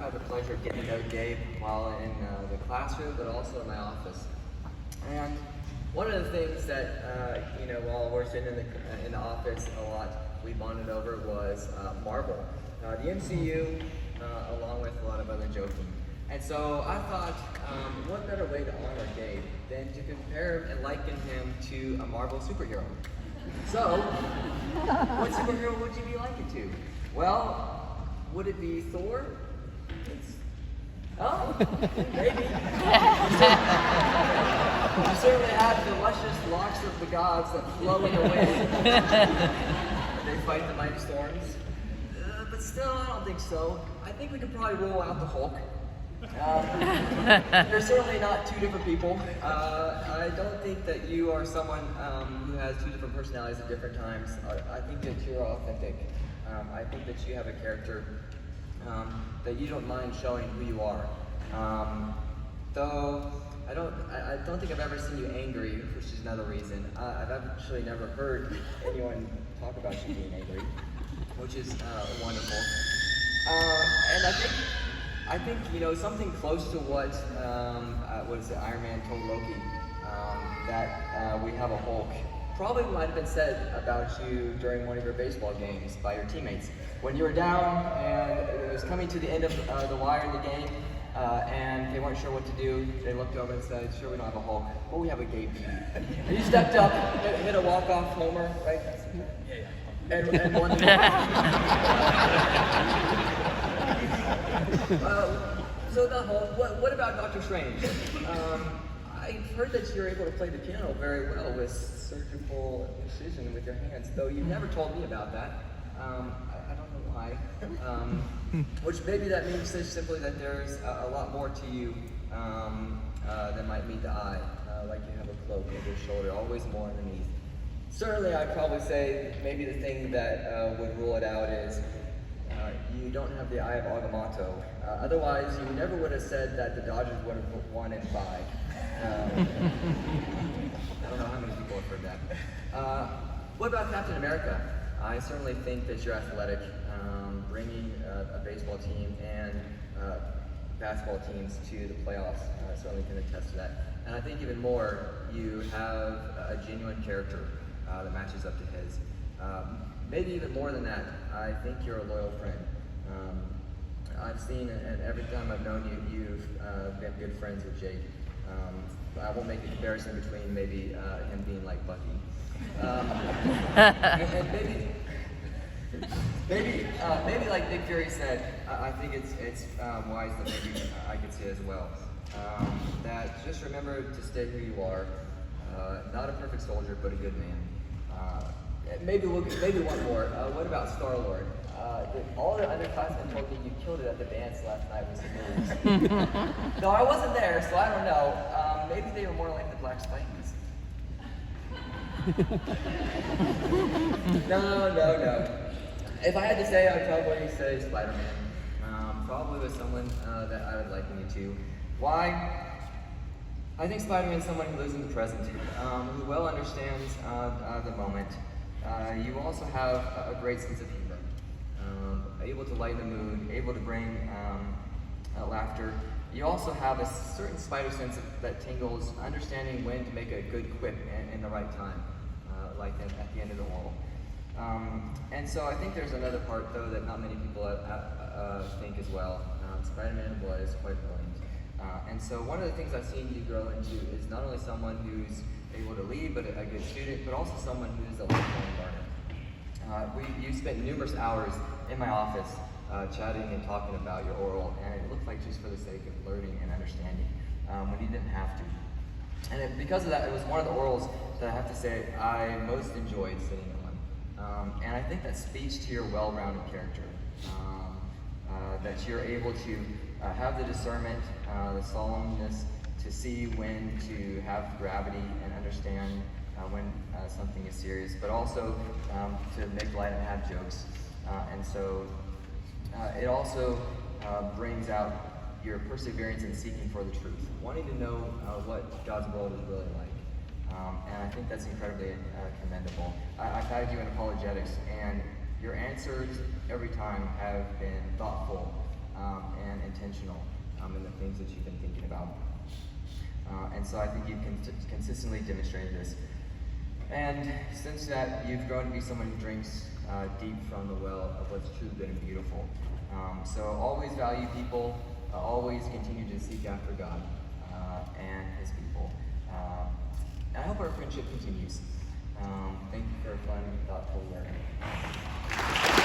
had the pleasure of getting to know Gabe while in the classroom, but also in my office. And one of the things that, while we're sitting in the office a lot, we bonded over was Marvel, the MCU, along with a lot of other joking. And so I thought, what better way to honor Gabe than to compare and liken him to a Marvel superhero? So, what superhero would you be likened to? Well, would it be Thor? Oh, maybe. You certainly have the luscious locks of the gods that flow in the wind. They fight the mighty storms. But still, I don't think so. I think we could probably rule out the Hulk. They're certainly not two different people. I don't think that you are someone who has two different personalities at different times. I think that you're authentic. I think that you have a character that you don't mind showing who you are. Though I don't think I've ever seen you angry, which is another reason. I've actually never heard anyone talk about you being angry, which is wonderful. And I think something close to what Iron Man told Loki, that we have a Hulk, probably might have been said about you during one of your baseball games by your teammates. When you were down and it was coming to the end of the wire in the game, and they weren't sure what to do, they looked over and said, "Sure, we don't have a Hulk, but we have a Gabe." And you stepped up, hit a walk-off homer, right? Yeah. And won the game. So the Hulk. What about Dr. Strange? I've heard that you're able to play the piano very well with surgical precision with your hands, though you never told me about that. I don't know why. Which maybe that means just simply that there's a lot more to you than might meet the eye. Like you have a cloak over your shoulder, always more underneath. Certainly, I'd probably say maybe the thing that would rule it out is you don't have the eye of Agamotto. Otherwise, you never would have said that the Dodgers would have won in 5. I don't know how many people have heard that. What about Captain America? I certainly think that you're athletic. Bringing a baseball team and basketball teams to the playoffs certainly can attest to that. And I think even more, you have a genuine character that matches up to his. Maybe even more than that, I think you're a loyal friend. I've seen, and every time I've known you, you've been good friends with Jake. I won't make a comparison between maybe him being like Bucky. And maybe like Nick Fury said, I think it's wise that maybe I could say as well. That just remember to stay who you are. Not a perfect soldier, but a good man. Maybe one more. What about Star-Lord? All the underclassmen told me you killed it at the dance last night with some moves. No, I wasn't there, so I don't know. Maybe they were more like the Black Spankies. No. If I had to say, I would probably say Spider-Man. Probably with someone that I would liken you to. Why? I think Spider-Man is someone who lives in the present, who well understands the moment. You also have a great sense of humor, able to lighten the mood, able to bring laughter. You also have a certain spider sense that tingles, understanding when to make a good quip in the right time, like at the end of the oral. And so I think there's another part, though, that not many people think as well. Spider-Man was quite brilliant. And so one of the things I've seen you grow into is not only someone who's able to lead, but a good student, but also someone who is a lifelong learner. You spent numerous hours in my office chatting and talking about your oral, and it looked like just for the sake of learning and understanding when you didn't have to. And because of that, it was one of the orals that I have to say I most enjoyed sitting on. And I think that speaks to your well-rounded character, that you're able to have the discernment, the solemnness, to see when to have gravity and understand when something is serious, but also to make light and have jokes. And so it also brings out your perseverance in seeking for the truth, wanting to know what God's world is really like. And I think that's incredibly commendable. I've had you in apologetics, and your answers every time have been thoughtful and intentional in the things that you've been thinking about. And so I think you've consistently demonstrated this. And since that, you've grown to be someone who drinks deep from the well of what's true, good, and beautiful. So always value people, always continue to seek after God and His people. And I hope our friendship continues. Thank you for a fun, thoughtful learning.